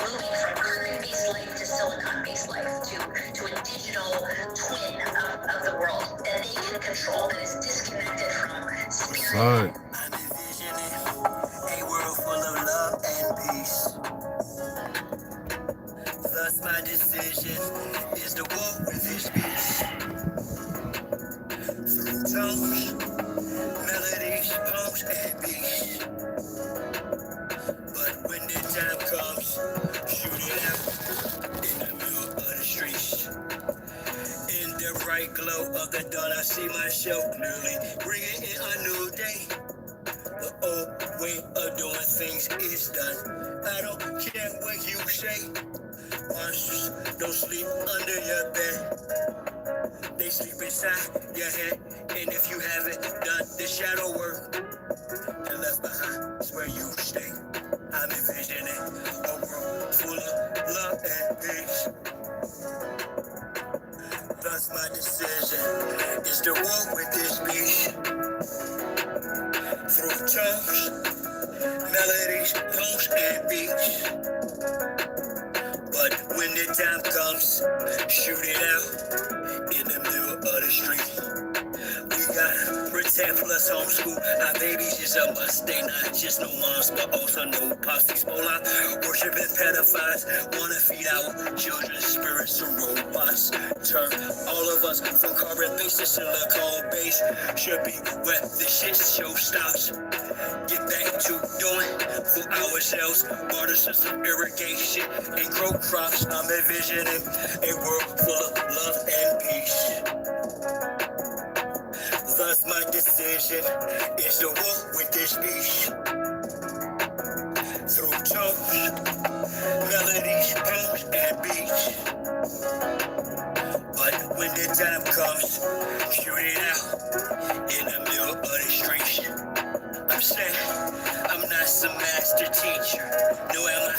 moving from carbon-based life to silicon-based life to a digital twin of the world that they can control, that is disconnected from spirit. I'm envisioning a world full of love and peace. Thus my decision is to walk with this beast. Through tones, melodies, poems, and beats. But when the time comes, shoot it out in the middle of the streets. In the bright glow of the dawn, I see myself clearly, bringing in a new day. The old way of doing things is done. I don't care what you say. Monsters don't sleep under your bed. They sleep inside your head. And if you haven't done the shadow work, and left behind is where you stay. I'm envisioning a world full of love and peace. Thus my decision is to walk with this beast. Through tones, melodies, poems, and beats. But when the time comes, shoot it out in the middle of the street. We got pretend plus homeschool. Our babies is a must. They not just no moms, but also no pops. These Mola worshiping pedophiles wanna feed our children's spirits to robots. Turn all of us from carbon-based to silicone-based. Should be where the shit show stops. Get back to doing for ourselves. Water system irrigation and grow crops. I'm envisioning a world full of love and peace. Thus my decision is to walk with this beast. Through tones, melodies, poems, and beats. But when the time comes, shoot it out in the middle of the streets. I'm saying I'm not some master teacher, no am I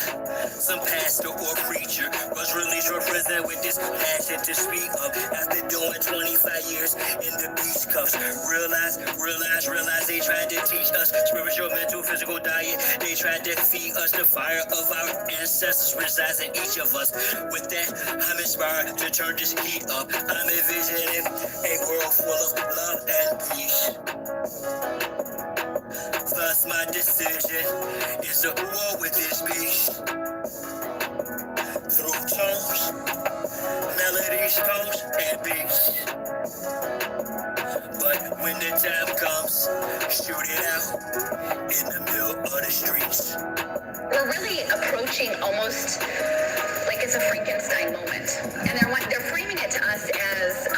some pastor or preacher. Was released represent with this passion to speak of. After doing 25 years in the beach cuffs, realize they tried to teach us spiritual, mental, physical diet. They tried to feed us the fire of our ancestors resides in each of us. With that, I'm inspired to turn this heat up. I'm envisioning a world full of love and peace. Thus my decision is to war with this beast. Through tones, melodies, poems, and beats. But when the time comes, shoot it out in the middle of the streets. We're really approaching almost like it's a Frankenstein moment. And they're framing it to us as,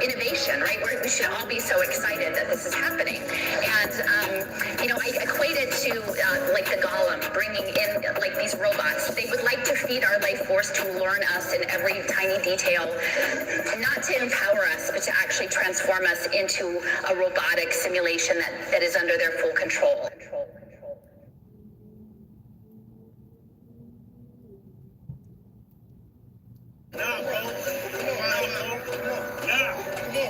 innovation, right? We should all be so excited that this is happening. And, I equate it to like the golem, bringing in like these robots. They would like to feed our life force to learn us in every tiny detail, not to empower us, but to actually transform us into a robotic simulation that is under their full control. Nah, bro.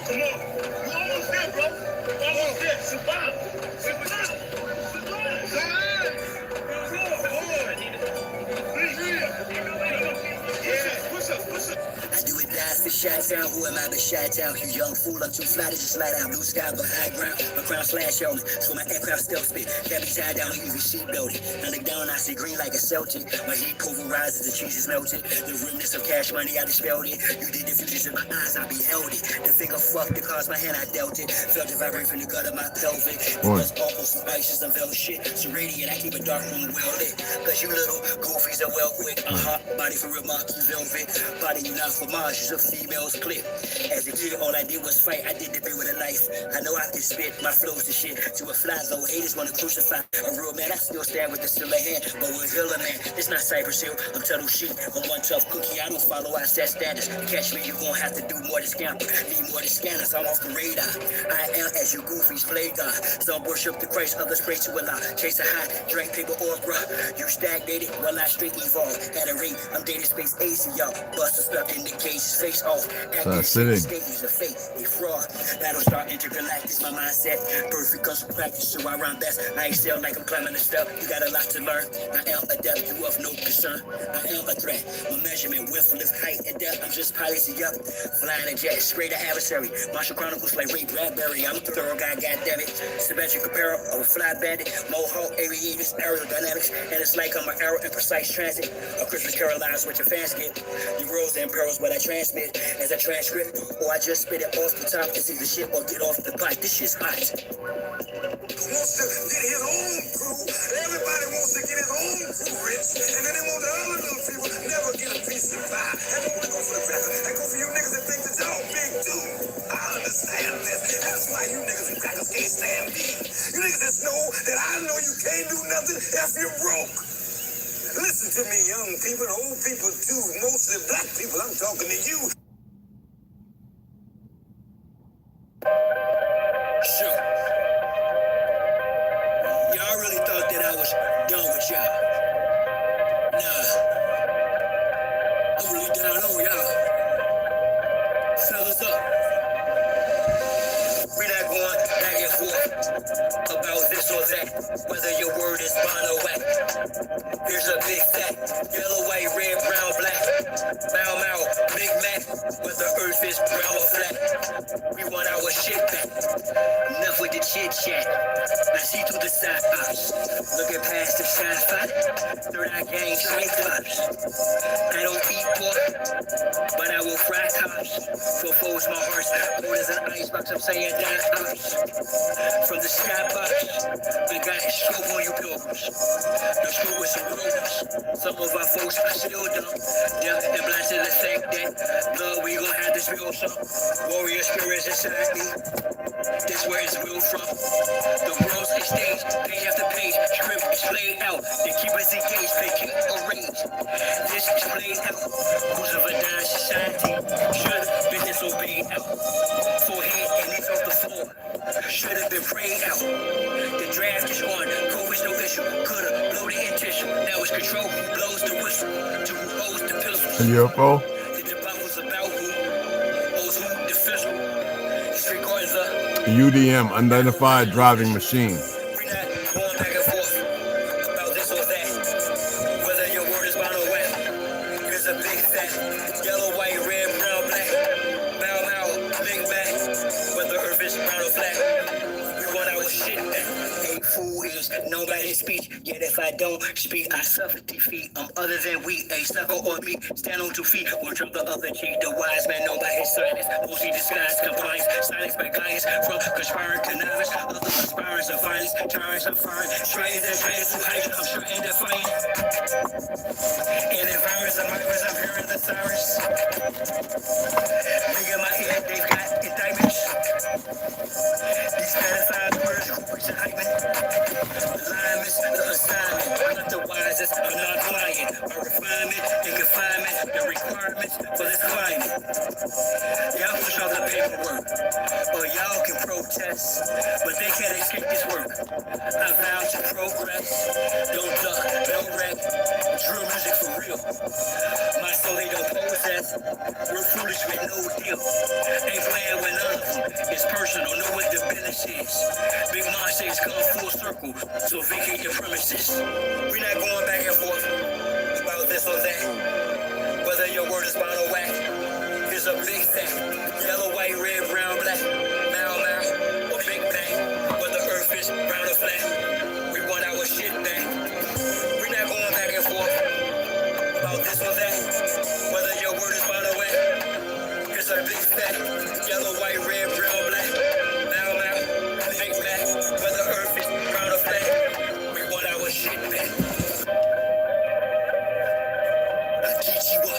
Come on. You almost there, bro. Almost there. Survive. I do it live for Chi-Town. Who am I but Chi-Town? You young fool, I'm too fly to just light out. Blue sky but high ground. My crown slash on me, so my aircraft stealth spit. Can't be tied down, even sheet belted. I look down, I see green like a Celtic. My heat pulverizes, the cheese is melted. The realness of cash money, I dispelled it. You did the futures in my eyes, I beheld it. The finger fucked it, caused my hand, I dealt it. Felt it vibrate from the gut of my pelvic. It was almost some ices and velvet shit. So radiant, I keep a dark room well lit. Cause you little goofies are well quick. Body for real, monkey velvet. Body you not for Mars, use a female's clip. As a kid, all I did was fight. I did the bit with a knife. I know I can spit my flows to shit. To a fly though, haters wanna crucify a real man. I still stand with the silver hand, but we're healing man. It's not Cypress Hill, I'm Tuttle Sheep. I'm one tough cookie, I don't follow, I set standards. To catch me, you gon' have to do more than scamper. Need more than scanners, I'm off the radar. I am as you goofies play God. Some worship the Christ, others pray to Allah. Chase a high, drink paper or bruh. You stagnated, well I straight evolve. At a rate, I'm dating space AC, y'all. Buster stuck in the cases, face off. laws. Acting acidic. stages of fate, they fraud. Battlestar intergalactic, my mindset. Perfect custom practice, so I rhyme best. I excel like I'm climbing a step. You got a lot to learn. I am adept, you of no concern. I am a threat. My measurement, width, lift, height, and depth. I'm just piloting up. Flying a jet, spray the adversary. Martial Chronicles like Ray Bradbury. I'm a thorough guy, goddammit. Symmetric apparel of a fly bandit. Mohawk, aviators, aerodynamics. And it's like I'm an arrow in precise transit. A Christmas Carol lines what your fans get. Your rules and perils, what I transmit as a transcript. Or I just spit it off the top. It's either shit or get off the pot. This shit's hot. Wants to get his own crew. Everybody wants to get his own crew rich. And then they want the other little people never get a piece of pie. And they want to go for the cracker. And go for you niggas that think that y'all big too. I understand this. That's why you niggas and crackers can't stand me. You niggas just know that I know you can't do nothing if you're broke. Listen to me, young people, old people too. Mostly black people, I'm talking to you. Sure. Y'all really thought that I was done with y'all. Nah. I'm really down on y'all. Fellas up. We not going back and forth about this or that. Whether your word is bond or whack. Here's a big fact. Yellow, white, red, brown, black. Bow, Mao, Big Mac. Whether earth is brown or flat. We want our shit back. Enough with the chit chat. Now see through the side ops. Looking past the shine spot. Third eye gang straight cops. I don't eat pork, but I will fry cops. For foes my hearts. Cold as an icebox, I'm saying that ops. From the skybox, I got a stroke on you pilgrims. The screw with some rumors. Some of our folks are still dumb. Deaf and blind to the fact that love, we gon' have this real some warrior spirits inside me. This where it's real from. The world's a stage, page after page, script is played out. They keep us engaged, they keep arranged. This is played out. Who's of a dying society? Should have been disobeyed out. Forehead and knees off the floor. Should have been prayed out. The draft is on, COVID's no issue. Coulda blow the in tissue. Now it's control who blows the whistle. To who holds the pistol. UFO. The debate was about who owes who the fizzle. It's regarding the UDM, unidentified driving machine. we not going back and forth about this or that. Whether your word is bond or whack. Here's a big fact. Yellow, white, red, brown, black. Bow, Mao, Big Mac. Whether earth is brown or flat. We want our shit back. A fool is known by his speech. Yet if I don't speak, I suffer defeat. I'm other than weak. A sucker or me. Stand on 2 feet. Or drop the other cheek. The wise man known by his silence. Mostly disguised compliance. Silence by guidance. From conspiring connivance. Other conspirers of violence. Tyrants of fire. Trying their plans to hide. I'm sure and defiant. And environments of migrants. I'm hearing the sirens. Ring in my head. They've got indictments. These satisfied words. Coopers and hyping. Alignments. The assignment. I'm not the wisest. I'm not lying. My refinement and confinement. The requirements for this climate. Y'all push all the paperwork. Or y'all can protest. But they can't escape this work. I vow to progress. Don't duck, don't wreck. True music for real. My soul they don't possess. We're foolish with no deal. Ain't playing with none of them. It's personal, know what the business is. Big Mom says come full circle, so vacate your premises. We're not going back and forth about this or that. Whether your word is bond or whack. Here's a big fact. Yellow, white, red, brown, black. Mao, Mao, or Big Bang. Whether earth is brown or flat. We want our shit back. We're not going back and forth about this or that. Whether your word is bond or whack. Here's a big fact. Yellow, white, red, brown, black. Mao, Mao, Big Bang. Whether earth is brown or flat. We want our shit back. I get you up.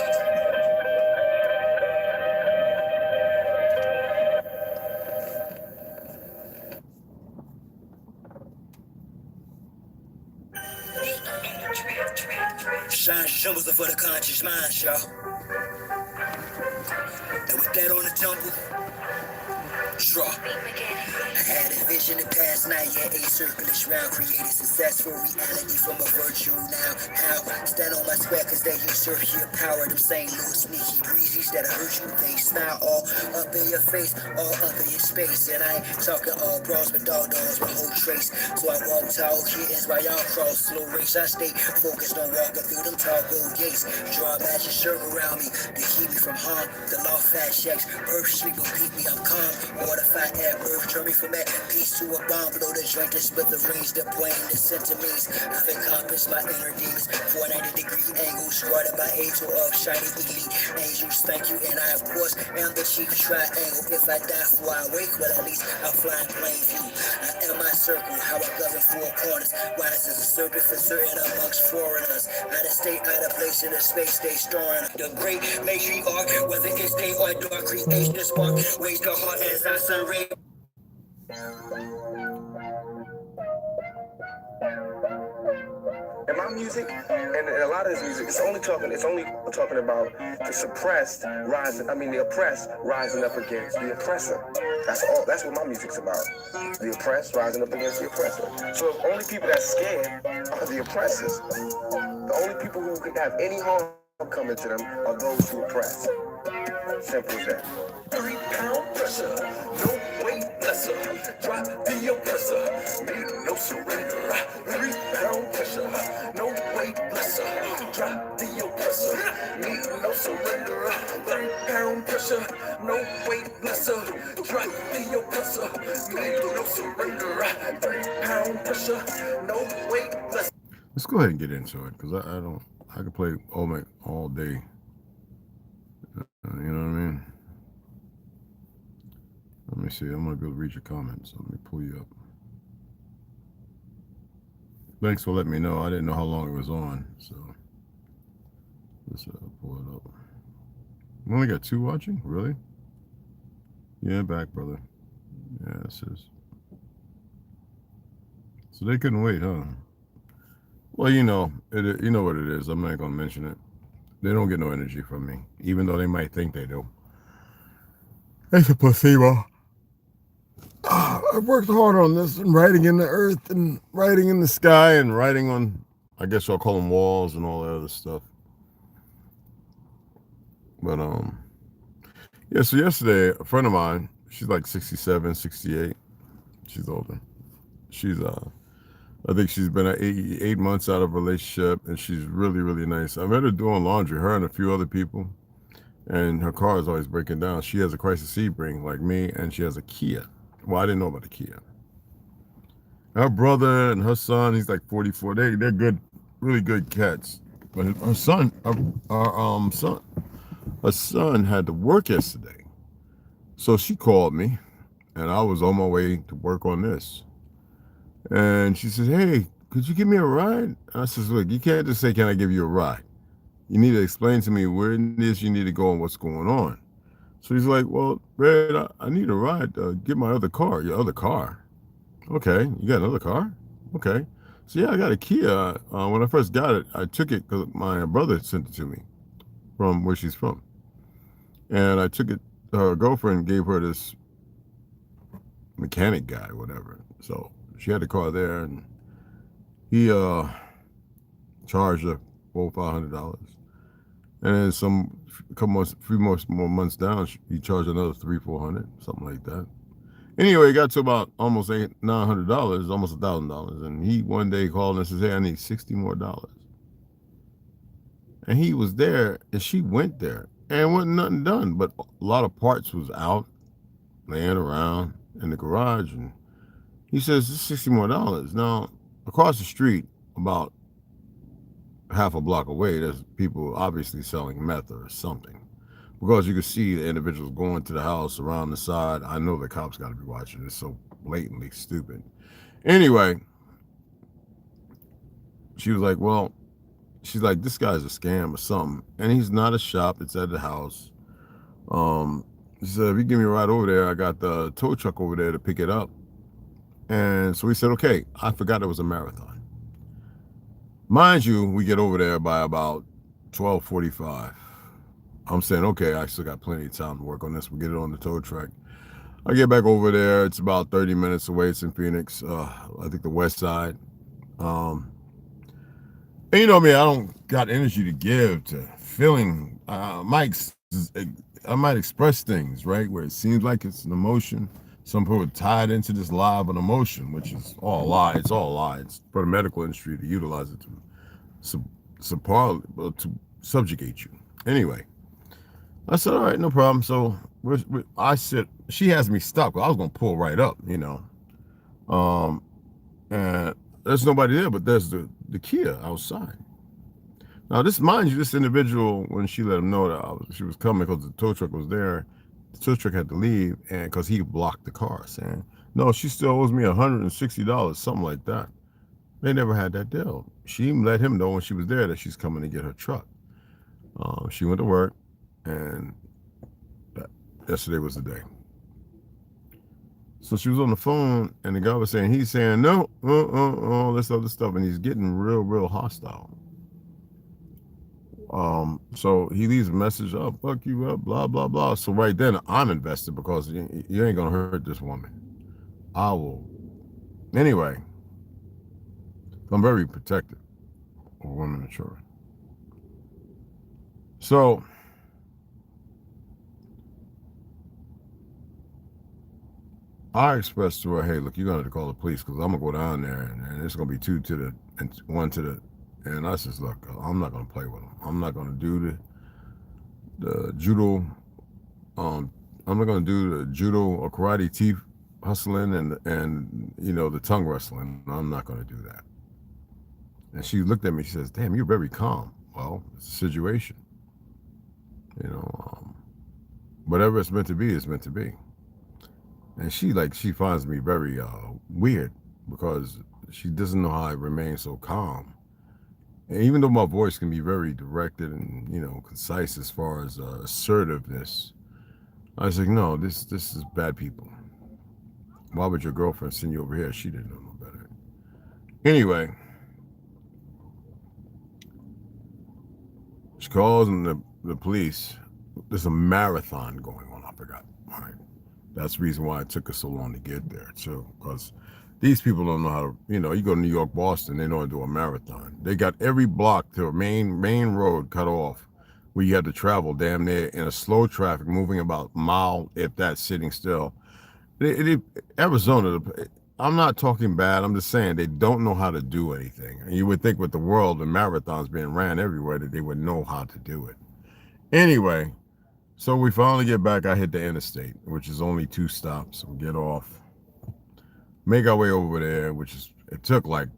Shine symbols for the conscious mind, y'all. And with that on the temple, draw. I had a vision the past night, yeah, a circular shroud created successful reality from a virtue now. How? Stand on my square cause they usurp your power. Them same little sneaky breezies that hurt you, they smile all up in your face, all up in your space. And I ain't talking all bras, but dog dogs, my whole trace. So I walk tall kittens while y'all cross slow race. I stay focused on walking through them tall gold gates. Draw a magic circle around me to keep me from harm. The law fast checks, earth sleep will beat me, I'm calm. Mortified at birth, turn me from that peace to a bomb. Blow the joint to split the range, the brain, the centimeters. I've encompassed my inner demons. 490-degree angles, guarded by angel of shining elite angels. Thank you, and I of course am the chief triangle. If I die before I wake, well at least I'll fly in plain view. I am my circle, how I govern four corners. Wise as a serpent for certain amongst foreigners. Out of state, out of place in the space they storing. The great matriarch, whether it's day or dark, creation the spark, raise the heart as I sunray. And my music, and a lot of this music, it's only talking about the suppressed rising. The oppressed rising up against the oppressor. That's all. That's what my music's about. The oppressed rising up against the oppressor. So the only people that's scared are the oppressors. The only people who can have any harm coming to them are those who oppress. Simple as that. 3-pound pressure, no weight lesser. Drop the oppressor, need no surrender. 3-pound pressure, no weight lesser. Drop the oppressor, need no surrender. 3-pound pressure, no weight lesser. Drop the oppressor, need no surrender. 3-pound pressure, no weight lesser. Let's go ahead and get into it because I could play all day. You know what I mean? Let me see. I'm going to go read your comments. Let me pull you up. Thanks for letting me know. I didn't know how long it was on. So let's pull it up. We only got 2 watching? Really? Yeah, back, brother. Yeah, it says. So they couldn't wait, huh? Well, you know what it is. I'm not going to mention it. They don't get no energy from me, even though they might think they do. It's a placebo. I've worked hard on this and writing in the earth and writing in the sky and writing on, I guess I'll call them walls and all that other stuff. But, yeah, so yesterday, a friend of mine, she's like 67, 68. She's older. She's, I think she's been 8 months out of a relationship, and she's really, really nice. I met her doing laundry, her and a few other people, and her car is always breaking down. She has a Crisis Sebring like me, and she has a Kia. Well, I didn't know about the Kia. Her brother and her son, he's like 44. They're good, really good cats. But her son, her son had to work yesterday, so she called me, and I was on my way to work on this. And she says, "Hey, could you give me a ride?" And I says, "Look, you can't just say, 'Can I give you a ride?' You need to explain to me where it is you need to go and what's going on." So he's like, "Well, Red, I need a ride to get my other car." "Your other car?" "Okay, you got another car?" "Okay." So yeah, I got a Kia. When I first got it, I took it because my brother sent it to me from where she's from. And I took it, her girlfriend gave her this mechanic guy, whatever. So she had the car there, and he charged her $400-500, and then few more months down, he charged another $300-400, something like that. Anyway, it got to about almost $900, almost $1,000, and he one day called and says, "Hey, I need $60 more." And he was there, and she went there, and wasn't nothing done, but a lot of parts was out, laying around in the garage, and he says, "It's $60 more." Now, across the street, about half a block away, there's people obviously selling meth or something, because you could see the individuals going to the house around the side. I know the cops got to be watching. It's so blatantly stupid. Anyway, she was like, "Well," she's like, "this guy's a scam or something." And he's not a shop. It's at the house. She said, "If you give me a ride over there, I got the tow truck over there to pick it up." And so we said, okay. I forgot it was a marathon. Mind you, we get over there by about 12:45. I'm saying, okay, I still got plenty of time to work on this. We'll get it on the tow truck. I get back over there. It's about 30 minutes away. It's in Phoenix. I think the west side. And you know me, I don't got energy to give to feeling. I might express things, right, where it seems like it's an emotion. Some people are tied into this lie of an emotion, which is all a lie. It's all a lie. It's for the medical industry to utilize it to subjugate you. Anyway, I said, all right, no problem. So I said, she has me stuck. I was going to pull right up, you know. And there's nobody there, but there's the Kia outside. Now, mind you, this individual, when she let him know that she was coming because the tow truck was there, the tow truck had to leave, and because he blocked the car, saying, no, she still owes me $160, something like that. They never had that deal. She let him know when she was there that she's coming to get her truck. She went to work, and yesterday was the day. So she was on the phone, and the guy was saying, he's saying, no, all this other stuff, and he's getting real hostile. So he leaves a message, oh, fuck you up, blah, blah, blah. So right then, I'm invested because you ain't going to hurt this woman. I will. Anyway, I'm very protective of women and children. So I expressed to her, hey, look, you're going to have to call the police because I'm going to go down there and it's going to be 2 to the, and 1 to the, and I says, look, I'm not going to play with them. I'm not going to do the judo, I'm not going to do the judo or karate teeth hustling and you know, the tongue wrestling. I'm not going to do that. And she looked at me, she says, damn, you're very calm. Well, it's a situation. You know, whatever it's meant to be, it's meant to be. And she finds me very weird because she doesn't know how I remain so calm. And even though my voice can be very directed and, you know, concise as far as assertiveness, I was like, no, this is bad people. Why would your girlfriend send you over here? She didn't know no better. Anyway, she calls and the police. There's a marathon going on. I forgot. All right. That's the reason why it took us so long to get there, too, because these people don't know how to, you know, you go to New York, Boston, they know how to do a marathon. They got every block to a main road cut off where you had to travel damn near in a slow traffic, moving about a mile, if that's sitting still. Arizona, I'm not talking bad. I'm just saying they don't know how to do anything. And you would think with the world and marathons being ran everywhere that they would know how to do it. Anyway, so we finally get back. I hit the interstate, which is only 2 stops. We get off, make our way over there, it took like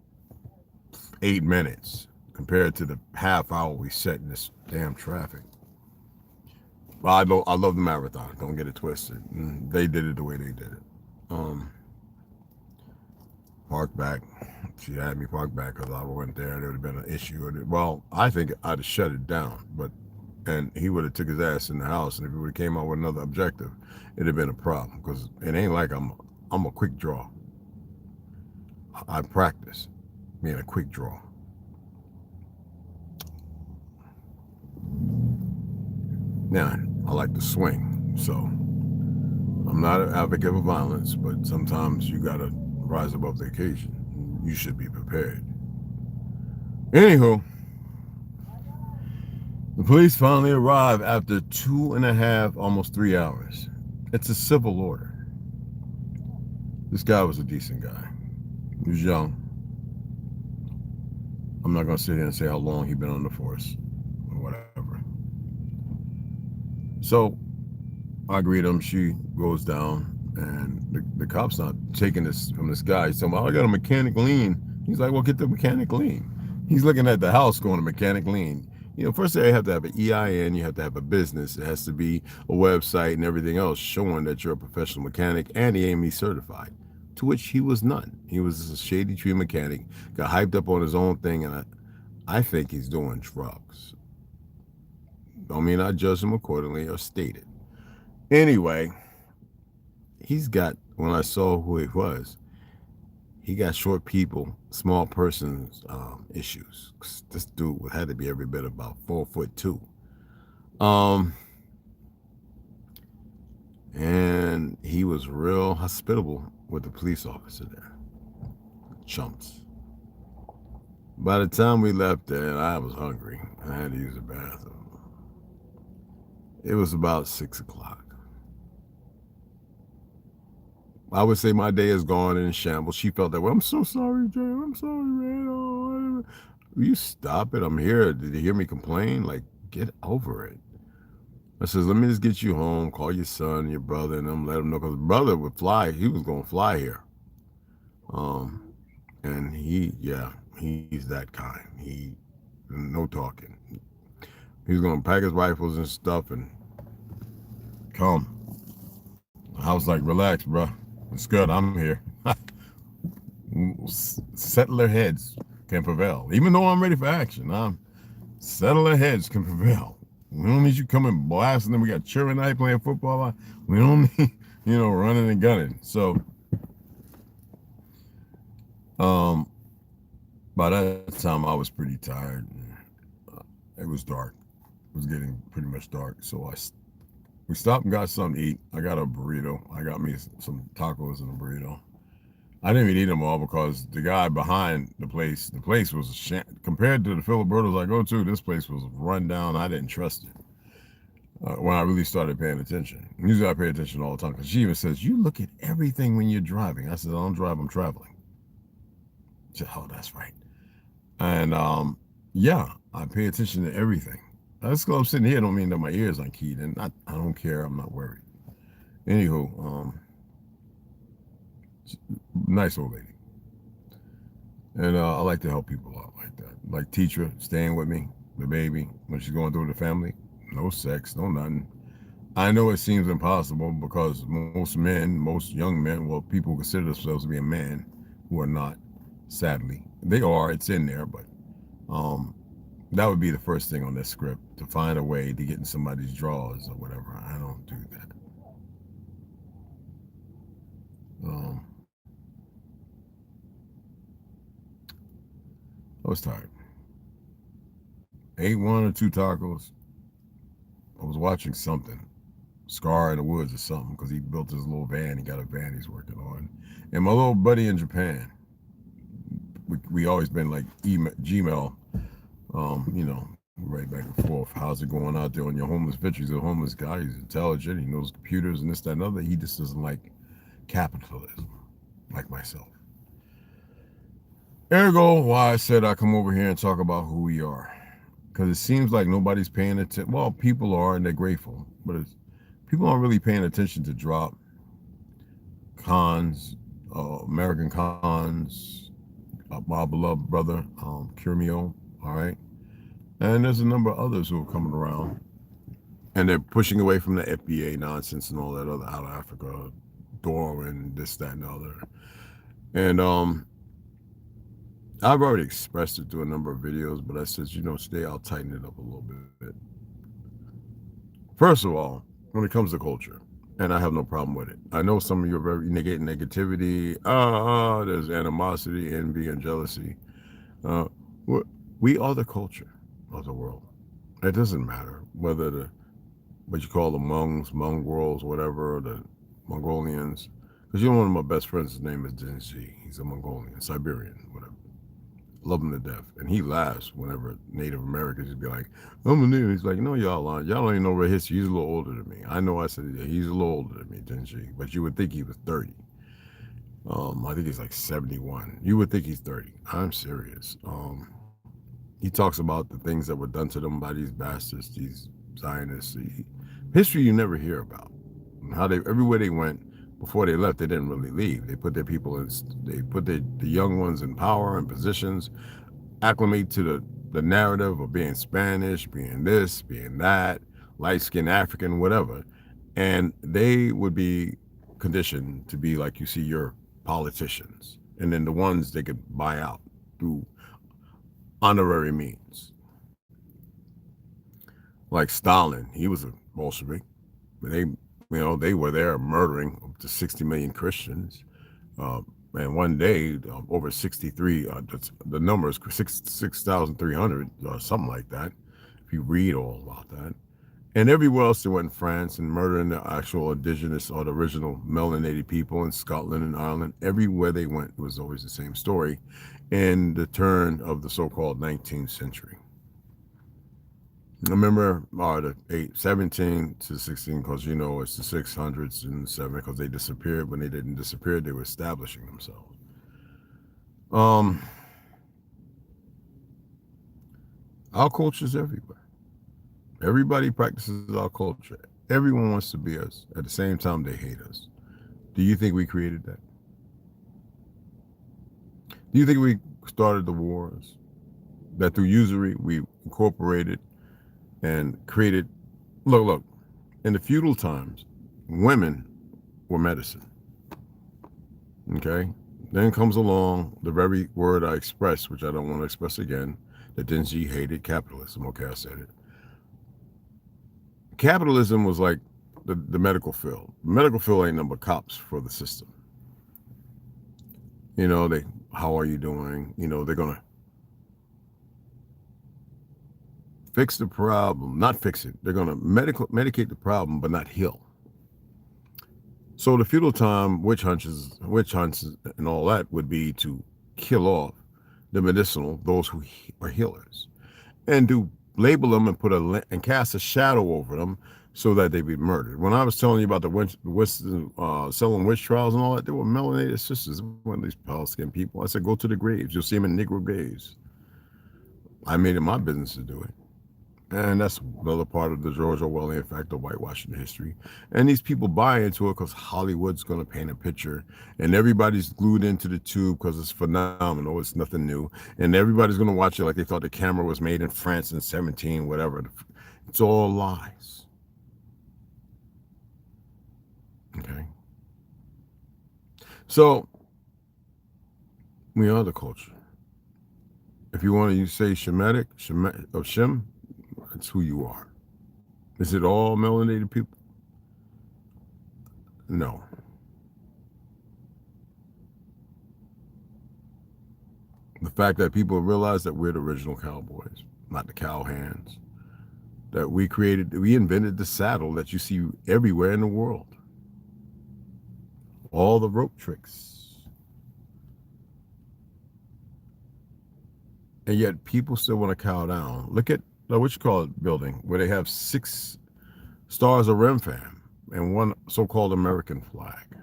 8 minutes compared to the half hour we set in this damn traffic. Well, I love the marathon. Don't get it twisted. They did it the way they did it. Park back. She had me park back because I went there. There would have been an issue. Well, I think I'd have shut it down, and he would have took his ass in the house, and if he would have came out with another objective, it'd have been a problem because it ain't like I'm a quick draw. I practice being a quick draw. Now, I like to swing, so I'm not an advocate for violence, but sometimes you gotta rise above the occasion. You should be prepared. Anywho, the police finally arrive after 2.5, almost 3 hours. It's a civil order. This guy was a decent guy. He was young. I'm not gonna sit here and say how long he'd been on the force or whatever. So I greet him. She goes down, and the cop's not taking this from this guy. He's saying, well, I got a mechanic lien. He's like, well, get the mechanic lien. He's looking at the house going to mechanic lien. You know, first you have to have an EIN, you have to have a business. It has to be a website and everything else showing that you're a professional mechanic and AME certified, to which he was none. He was a shady tree mechanic, got hyped up on his own thing, and I think he's doing drugs. Don't mean I judge him accordingly or state it. Anyway, he's got, when I saw who he was, he got short people, small persons issues. This dude had to be every bit about 4'2". And he was real hospitable with the police officer there. Chumps. By the time we left there, I was hungry. I had to use the bathroom. It was about 6 o'clock. I would say my day is gone in shambles. She felt that way. I'm so sorry, Jay. I'm sorry, man. Oh, will you stop it? I'm here. Did you hear me complain? Like, get over it. I says, let me just get you home. Call your son, your brother, and them. Let him know, because brother would fly. He was going to fly here. And he's that kind. No talking. He's going to pack his rifles and stuff and come. I was like, relax, bro. It's good. I'm here. Settler heads can prevail. Even though I'm ready for action, settler heads can prevail. We don't need you coming blasting them. We got children night playing football. We don't need, running and gunning. So, by that time I was pretty tired. It was dark. It was getting pretty much dark. So we stopped and got something to eat. I got a burrito. I got me some tacos and a burrito. I didn't even eat them all because the guy behind the place was compared to the Filibertos I go to, this place was run down. I didn't trust it when I really started paying attention. Usually I pay attention all the time because she even says, you look at everything when you're driving. I said, I don't drive, I'm traveling. She said, oh, that's right. And yeah, I pay attention to everything. That's because I'm sitting here don't mean that my ears aren't keyed, and I don't care. I'm not worried. Anywho, nice old lady. And I like to help people out like that. Like teacher staying with me, the baby, when she's going through the family. No sex, no nothing. I know it seems impossible because most young men, well, people consider themselves to be a man who are not, sadly. They are, it's in there, but that would be the first thing on this script, to find a way to get in somebody's drawers or whatever. I don't do that. I was tired. Ate 1 or 2 tacos. I was watching something, Scar in the Woods or something, because he built his little van. He got a van he's working on. And my little buddy in Japan, we always been like Gmail, right back and forth. How's it going out there on your homeless picture? He's a homeless guy. He's intelligent. He knows computers and this, that, and other. He just doesn't like capitalism, like myself. Ergo, why I said I come over here and talk about who we are. Because it seems like nobody's paying attention. Well, people are, and they're grateful. But people aren't really paying attention to drop cons, American cons, my beloved brother, Curimio, all right? And there's a number of others who are coming around. And they're pushing away from the FBA nonsense and all that other out of Africa, Darwin, this, that, and the other. And I've already expressed it through a number of videos, but I said, today I'll tighten it up a little bit. First of all, when it comes to culture, and I have no problem with it. I know some of you are very negativity. There's animosity, envy, and jealousy. We are the culture of the world. It doesn't matter whether what you call the mongrels, whatever, or the Mongolians. Because one of my best friends, his name is Dinji. He's a Mongolian, Siberian, whatever. Love him to death. And he laughs whenever Native Americans would be like, I'm a Native. He's like, no, y'all aren't. Y'all don't even know real history. He's a little older than me. I know I said he's a little older than me, Dinji. But you would think he was 30. I think he's like 71. You would think he's 30. I'm serious. He talks about the things that were done to them by these bastards, these Zionists. History you never hear about. How everywhere they went, before they left, they didn't really leave. They put their people in, they put the young ones in power and positions, acclimate to the narrative of being Spanish, being this, being that, light-skinned African, whatever. And they would be conditioned to be like you see your politicians. And then the ones they could buy out through honorary means. Like Stalin, he was a Bolshevik, but they were there murdering up to 60 million Christians. And one day, over 63, the number is 6,300, something like that, if you read all about that. And everywhere else they went in France and murdering the actual indigenous or the original melanated people in Scotland and Ireland, everywhere they went, it was always the same story in the turn of the so-called 19th century. I remember the 17 to 16, because you know it's the 600s and 7, because they disappeared. When they didn't disappear, they were establishing themselves. Our culture's everywhere. Everybody practices our culture. Everyone wants to be us. At the same time, they hate us. Do you think we created that? Do you think we started the wars? That through usury, we incorporated and created. Look, in the feudal times, women were medicine. Okay? Then comes along the very word I expressed, which I don't want to express again, that Denji hated, capitalism. Okay, I said it. Capitalism was like the medical field. The medical field ain't number cops for the system. You know, how are you doing? You know, they're going to fix the problem, not fix it. They're going to medicate the problem, but not heal. So the feudal time, witch hunts and all that would be to kill off the medicinal, those who are healers, and to label them and and cast a shadow over them so that they be murdered. When I was telling you about the selling witch trials and all that, they were melanated sisters, one of these pale-skinned people. I said, go to the graves. You'll see them in Negro graves. I made it my business to do it. And that's another part of the George Orwellian fact of whitewashing history. And these people buy into it because Hollywood's going to paint a picture. And everybody's glued into the tube because it's phenomenal. It's nothing new. And everybody's going to watch it like they thought the camera was made in France in 17, whatever. It's all lies. Okay? So, we are the culture. If you want to say Shemitic, of Shem, that's who you are. Is it all melanated people? No. The fact that people realize that we're the original cowboys, not the cowhands. That we invented the saddle that you see everywhere in the world. All the rope tricks. And yet people still want to cow down. Look at what you call it building, where they have 6 stars of Remfam and 1 so-called American flag.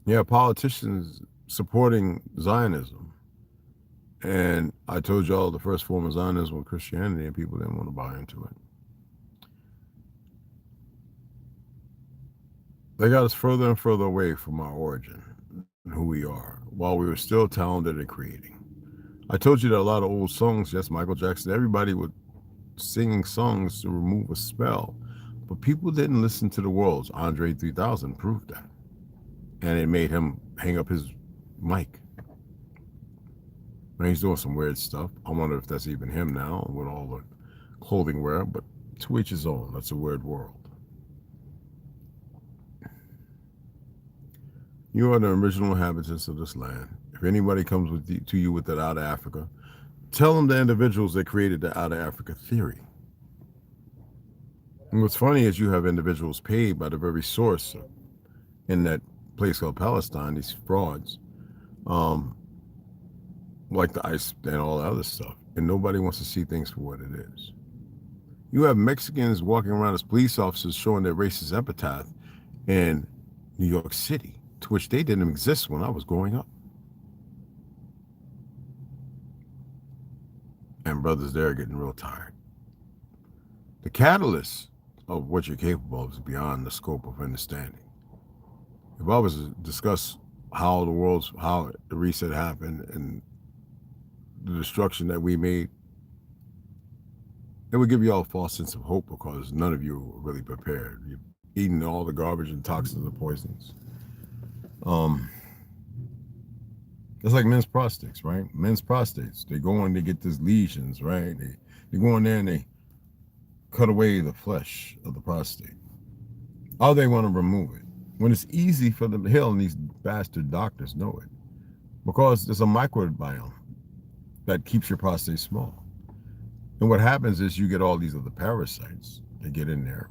Yeah, politicians supporting Zionism. And I told y'all the first form of Zionism was Christianity, and people didn't want to buy into it. They got us further and further away from our origin and who we are, while we were still talented at creating. I told you that a lot of old songs, yes, Michael Jackson, everybody would singing songs to remove a spell. But people didn't listen to the words. Andre 3000 proved that. And it made him hang up his mic. And he's doing some weird stuff. I wonder if that's even him now with all the clothing wear, but to each his own. That's a weird world. You are the original inhabitants of this land. If anybody comes to you with that out of Africa, tell them the individuals that created the out of Africa theory. And what's funny is you have individuals paid by the very source in that place called Palestine, these frauds, like the ICE and all that other stuff. And nobody wants to see things for what it is. You have Mexicans walking around as police officers showing their racist epitaph in New York City, to which they didn't exist when I was growing up. And brothers there are getting real tired. The catalyst of what you're capable of is beyond the scope of understanding. If I was to discuss how the reset happened and the destruction that we made, it would give you all a false sense of hope, because none of you are really prepared. You're eating all the garbage and toxins and poisons. It's like men's prostates, right? Men's prostates, they go in, they get these lesions, right? They go in there and they cut away the flesh of the prostate. Or they want to remove it. When it's easy for them to heal, and these bastard doctors know it, because there's a microbiome that keeps your prostate small. And what happens is you get all these other parasites that get in there,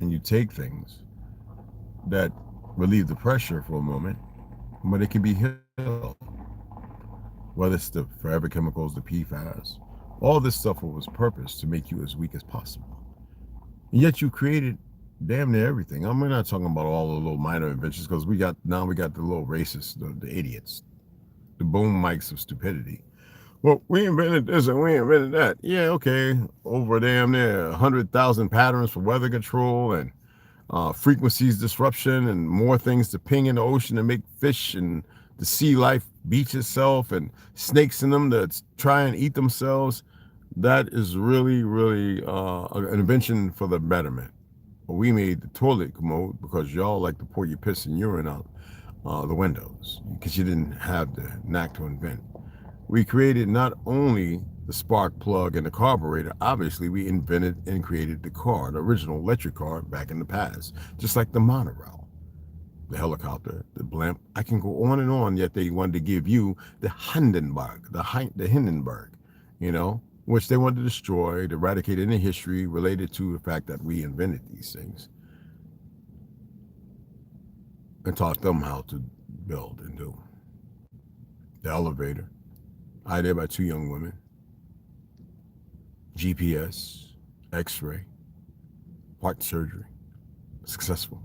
and you take things that relieve the pressure for a moment, but it can be healed. Whether it's the forever chemicals, the PFAS, all this stuff was purpose to make you as weak as possible. And yet you created damn near everything. I'm not talking about all the little minor inventions, because we got the little racists, the idiots, the boom mics of stupidity. Well, we invented this and we invented that. Yeah, okay. Over damn near 100,000 patterns for weather control and frequencies disruption and more things to ping in the ocean to make fish and the sea life beach itself and snakes in them that try and eat themselves. That is really, really an invention for the betterment. But we made the toilet commode because y'all like to pour your piss and urine out the windows because you didn't have the knack to invent. We created not only the spark plug and the carburetor, obviously we invented and created the car, the original electric car back in the past, just like the monorail, the helicopter, the blimp. I can go on and on, yet they wanted to give you the Hindenburg, the Hindenburg, you know, which they wanted to destroy, to eradicate any history related to the fact that we invented these things and taught them how to build and do. The elevator, idea by 2 young women, GPS, X-ray, heart surgery, successful.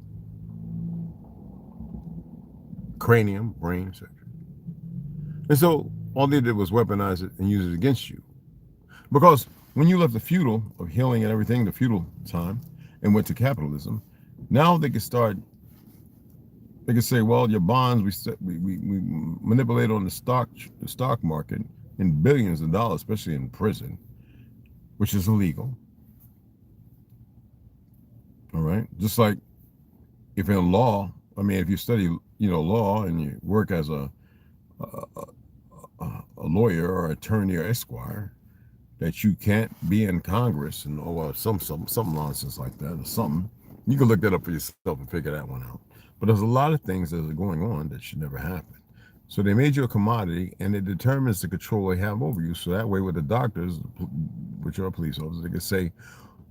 Cranium, brain surgery. And so all they did was weaponize it and use it against you. Because when you left the feudal of healing and everything, the feudal time, and went to capitalism, now they could start, they could say, well, your bonds, we manipulate on the stock market in billions of dollars, especially in prison, which is illegal. All right. Just like if in law, I mean, if you study, law and you work as a lawyer or attorney or esquire, that you can't be in Congress and some nonsense like that or something. You can look that up for yourself and figure that one out. But there's a lot of things that are going on that should never happen. So they made you a commodity, and it determines the control they have over you. So that way, with the doctors, which are police officers, they can say,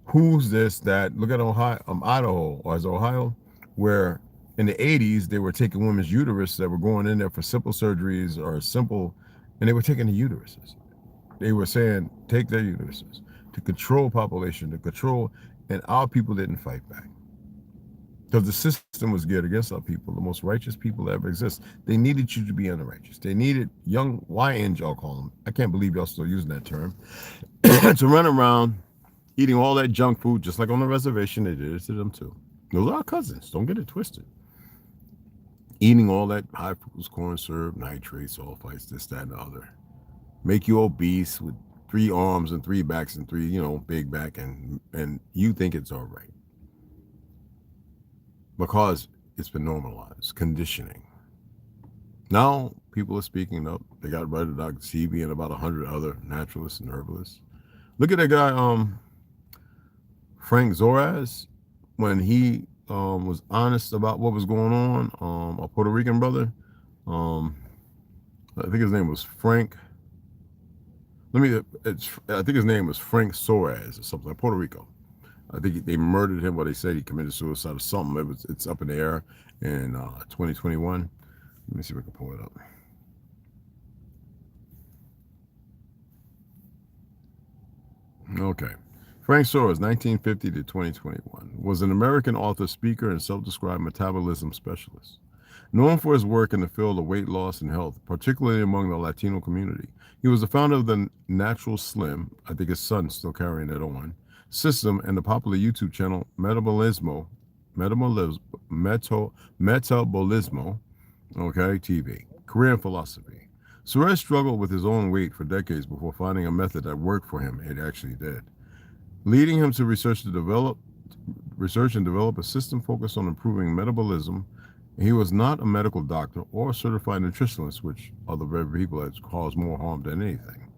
"Who's this?" That look at Ohio, Idaho, or as Ohio, where in the 80s they were taking women's uterus that were going in there for simple surgeries or simple, and they were taking the uteruses. They were saying, take their uteruses to control population, to control, and our people didn't fight back. Because the system was geared against our people, the most righteous people that ever exist. They needed you to be unrighteous. They needed young YNs, y'all call them. I can't believe y'all still using that term. To run around eating all that junk food, just like on the reservation, they did it to them too. Those are our cousins. Don't get it twisted. Eating all that high fructose corn syrup, nitrates, sulfites, this, that, and the other. Make you obese with 3 arms and 3 backs and 3, big back, and you think it's all right. Because it's been normalized, conditioning. Now people are speaking up. They got rid of Dr. Sebi and about 100 other naturalists and herbalists. Look at that guy, Frank Zoraz, when he was honest about what was going on. A Puerto Rican brother. I think his name was Frank. I think his name was Frank Soares or something, like Puerto Rico. I think they murdered him, but they said he committed suicide or something. It's up in the air in 2021. Let me see if I can pull it up. Okay. Frank Soares, 1950 to 2021, was an American author, speaker, and self-described metabolism specialist. Known for his work in the field of weight loss and health, particularly among the Latino community. He was the founder of the Natural Slim, I think his son's still carrying it on, system, and the popular YouTube channel Metabolismo, TV, career and philosophy. Soares struggled with his own weight for decades before finding a method that worked for him. It actually did, leading him to research and develop a system focused on improving metabolism. He was not a medical doctor or a certified nutritionist, which are the very people that cause more harm than anything,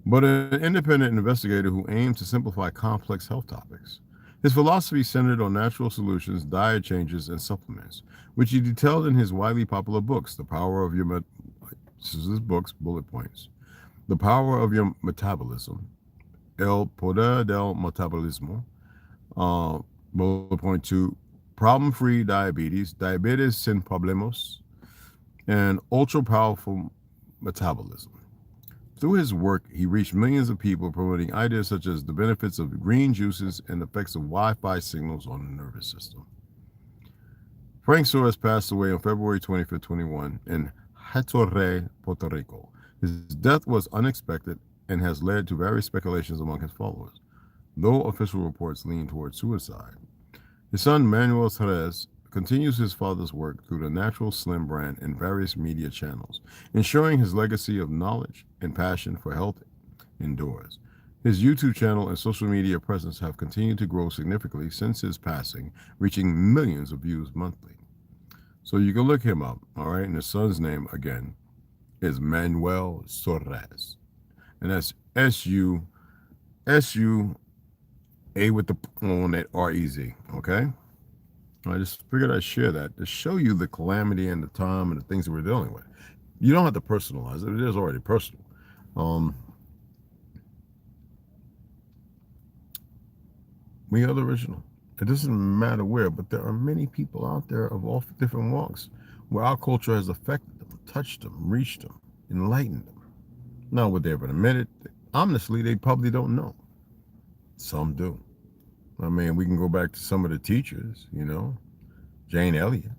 but an independent investigator who aimed to simplify complex health topics. His philosophy centered on natural solutions, diet changes, and supplements, which he detailed in his widely popular books, The Power of Your This is his books, bullet points. The Power of Your Metabolism, el poder del metabolismo. Bullet point 2, problem-free diabetes, diabetes sin problemos, and ultra-powerful metabolism. Through his work, he reached millions of people, promoting ideas such as the benefits of green juices and the effects of Wi-Fi signals on the nervous system. Frank Suarez passed away on February 25, 21 in Hatorre, Puerto Rico. His death was unexpected and has led to various speculations among his followers, though official reports lean toward suicide. His son, Manuel Suarez, continues his father's work through the Natural Slim brand and various media channels, ensuring his legacy of knowledge and passion for health endures. His YouTube channel and social media presence have continued to grow significantly since his passing, reaching millions of views monthly. So you can look him up, all right? And his son's name, again, is Manuel Suarez. And that's S-U-A with the on it, R-E-Z, okay? I just figured I'd share that to show you the calamity and the time and the things that we're dealing with. You don't have to personalize it. It is already personal. We are the original. It doesn't matter where, but there are many people out there of all different walks where our culture has affected them, touched them, reached them, enlightened them. Now, would they ever admit it? Honestly, they probably don't know. Some do. I mean, we can go back to some of the teachers, you know, Jane Elliott,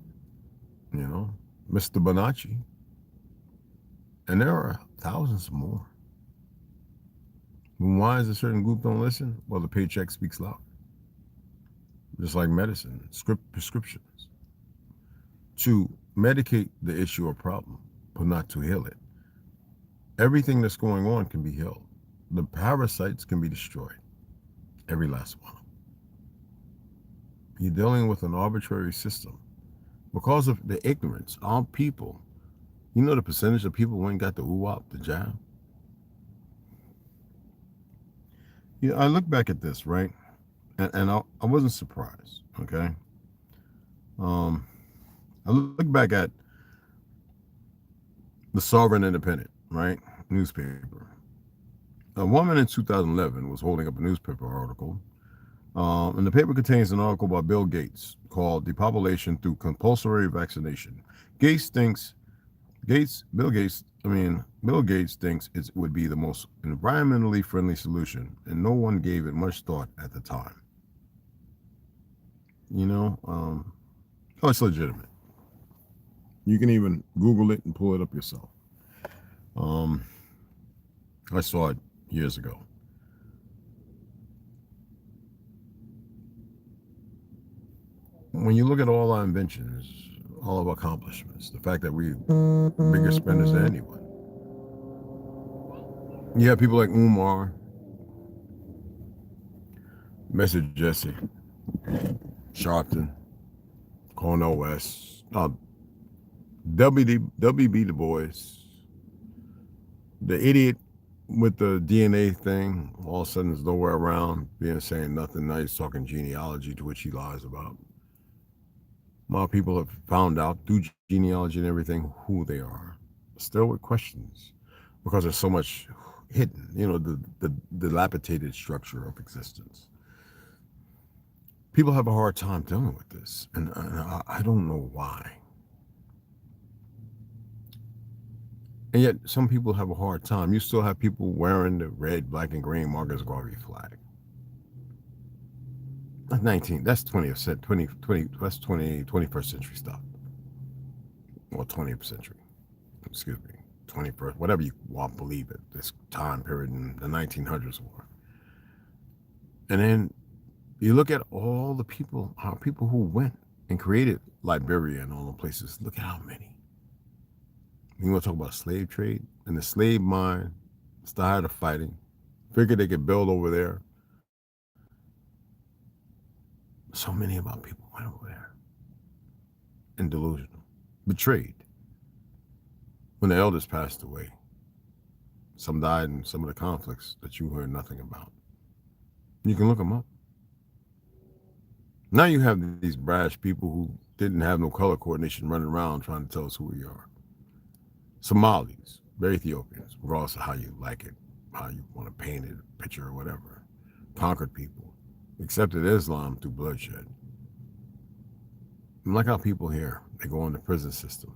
you know, Mr. Bonacci, and there are thousands more. And why is a certain group don't listen? Well, the paycheck speaks loud. Just like medicine, prescriptions. To medicate the issue or problem, but not to heal it. Everything that's going on can be healed. The parasites can be destroyed. Every last one. You're dealing with an arbitrary system. Because of the ignorance, our people, you know the percentage of people who ain't got the UWAP, the jab? Yeah, I look back at this, right? And I wasn't surprised, okay? I look back at the Sovereign Independent, right? Newspaper. A woman in 2011 was holding up a newspaper article, and the paper contains an article by Bill Gates called "Depopulation Through Compulsory Vaccination." Bill Gates thinks it would be the most environmentally friendly solution, and no one gave it much thought at the time. You know, it's legitimate. You can even Google it and pull it up yourself. I saw it years ago. When you look at all our inventions, all of our accomplishments, the fact that we're bigger spenders than anyone. You have people like Umar, Message Jesse, Sharpton, Cornel West, W.B. Du Bois, the idiot with the DNA thing, all of a sudden is nowhere around, saying nothing. Now he's talking genealogy, to which he lies about. More people have found out through genealogy and everything who they are, still with questions, because there's so much hidden, you know, the dilapidated structure of existence. People have a hard time dealing with this, and I don't know why. And yet, some people have a hard time. You still have people wearing the red, black, and green Marcus Garvey flag. That's 21st century stuff. Or 20th century. Excuse me. 21st, whatever you want to believe it, this time period in the 1900s were. And then you look at all the people, our people who went and created Liberia and all the places. Look at how many. You want to talk about slave trade? And the slave mind is tired of fighting. Figured they could build over there. So many of our people went over there. And delusional. Betrayed. When the elders passed away. Some died in some of the conflicts that you heard nothing about. You can look them up. Now you have these brash people who didn't have no color coordination running around trying to tell us who we are. Somalis, they're Ethiopians, regardless of how you like it. how you want to paint it, picture or whatever, conquered people, accepted Islam through bloodshed. And like how people here, they go in the prison system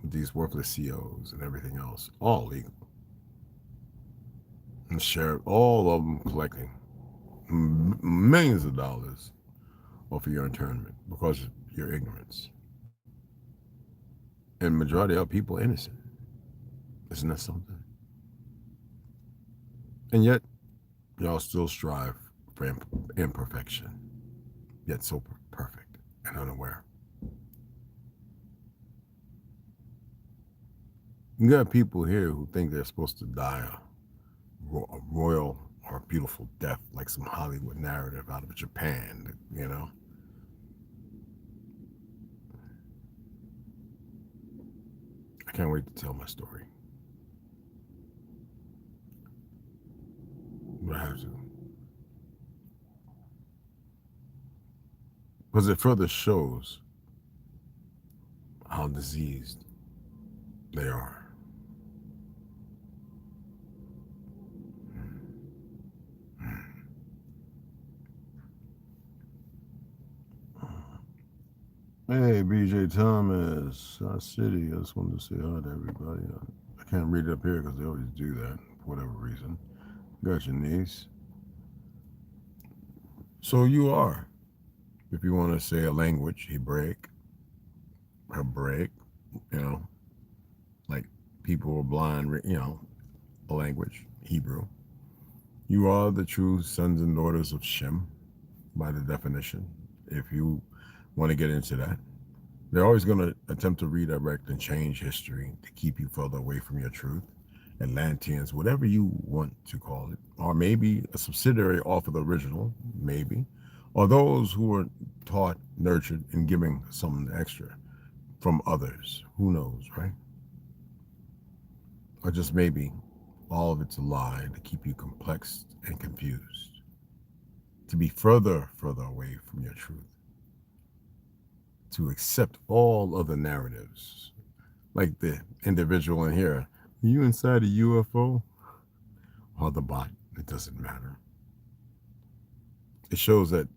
with these worthless COs and everything else, all legal. And share all of them collecting millions of dollars off of your internment because of your ignorance. And majority of people innocent. Isn't that something? And yet, y'all still strive for imperfection, yet so perfect and unaware. You got people here who think they're supposed to die a royal or a beautiful death, like some Hollywood narrative out of Japan, you know? I can't wait to tell my story. But I have to. Because it further shows how diseased they are. Hey, BJ Thomas, City. I just wanted to say hi to everybody. I can't read it up here because they always do that for whatever reason. Got your niece. So you are, if you want to say a language, Hebraic, you know, like people who are blind, you know, a language, Hebrew. You are the true sons and daughters of Shem, by the definition, if you want to get into that. They're always going to attempt to redirect and change history to keep you further away from your truth. Atlanteans, whatever you want to call it, or maybe a subsidiary off of the original, maybe, or those who were taught, nurtured, and giving something extra from others. Who knows, right? Or just maybe all of it's a lie to keep you complexed and confused, to be further away from your truth, to accept all other narratives, like the individual in here. Are you inside a UFO or the bot? It doesn't matter. It shows that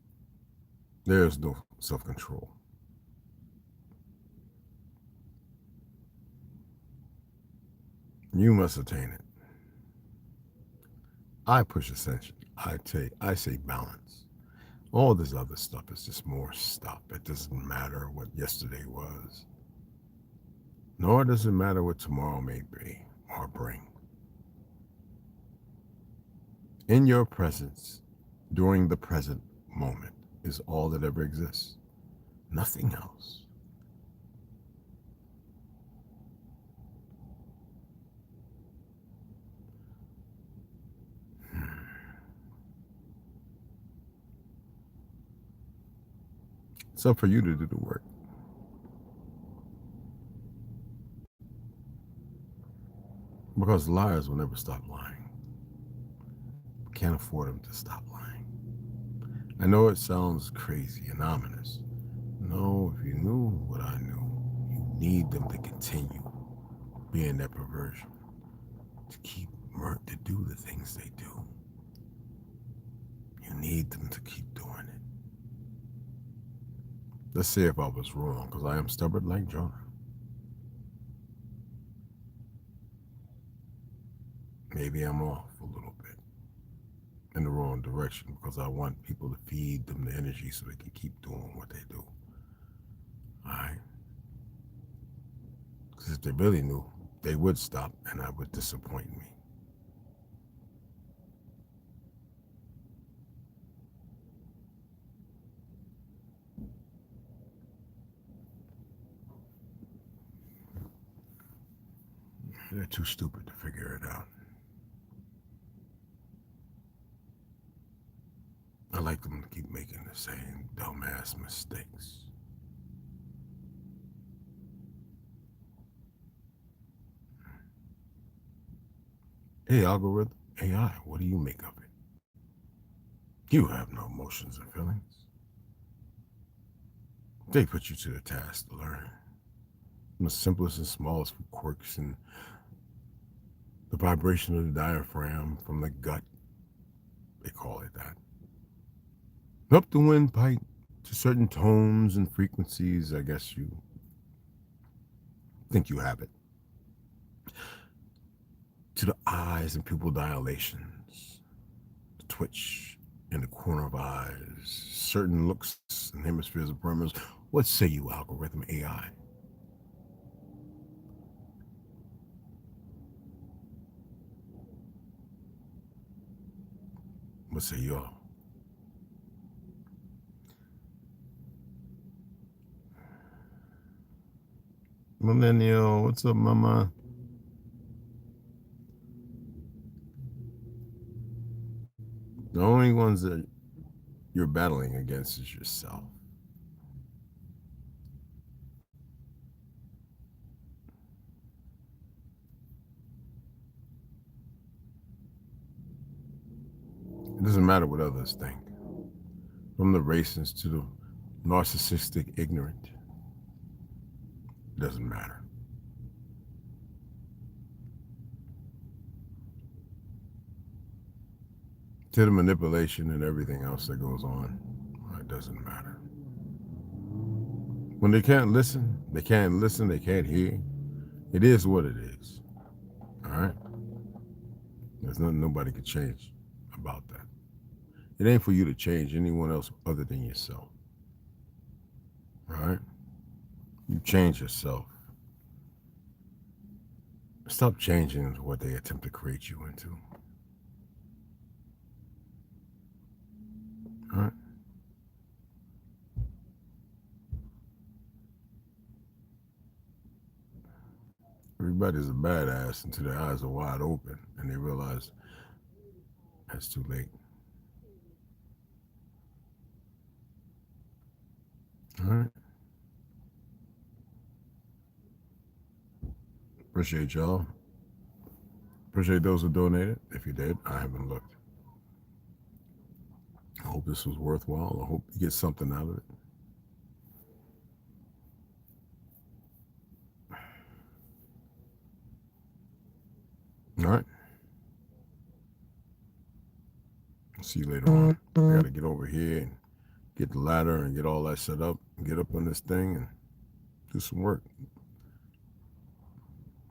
there is no self-control. You must attain it. I push ascension. I say balance. All this other stuff is just more stuff. It doesn't matter what yesterday was. Nor does it matter what tomorrow may be or bring. In your presence, during the present moment, is all that ever exists. Nothing else. It's up for you to do the work. Because liars will never stop lying. We can't afford them to stop lying. I know it sounds crazy and ominous. No, if you knew what I knew, you need them to continue being that perversion, to do the things they do. You need them to keep doing it. Let's see if I was wrong, because I am stubborn like Jonah. Maybe I'm off a little bit in the wrong direction, because I want people to feed them the energy so they can keep doing what they do. Alright? Because if they really knew, they would stop and I would disappoint me. They're too stupid to figure it out. I like them to keep making the same dumbass mistakes. Hey, algorithm, AI, what do you make of it? You have no emotions and feelings. They put you to the task to learn. From the simplest and smallest quirks and the vibration of the diaphragm from the gut, they call it that. Up the windpipe to certain tones and frequencies, I guess you think you have it. To the eyes and pupil dilations, the twitch in the corner of eyes, certain looks and hemispheres of perimeters. What say you, algorithm AI? What say y'all? Millennial, what's up, mama? The only ones that you're battling against is yourself. It doesn't matter what others think. From the racist to the narcissistic ignorant, it doesn't matter. To the manipulation and everything else that goes on, it doesn't matter. When they can't listen, they can't hear. It is what it is. All right? There's nothing nobody can change about that. It ain't for you to change anyone else other than yourself. All right? You change yourself. Stop changing into what they attempt to create you into. All right? Everybody's a badass until their eyes are wide open and they realize it's too late. All right. Appreciate y'all. Appreciate those who donated. If you did, I haven't looked. I hope this was worthwhile. I hope you get something out of it. All right. See you later on. I got to get over here and get the ladder and get all that set up and get up on this thing and do some work.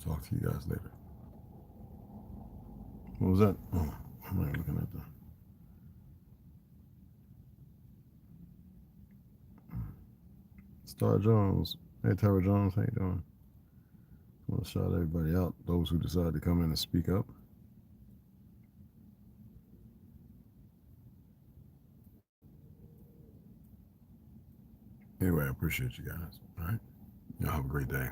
Talk to you guys later. What was that? Oh, I'm not looking at that. Star Jones. Hey, Tara Jones. How you doing? I want to shout everybody out, those who decided to come in and speak up. Anyway, I appreciate you guys. All right. Y'all have a great day.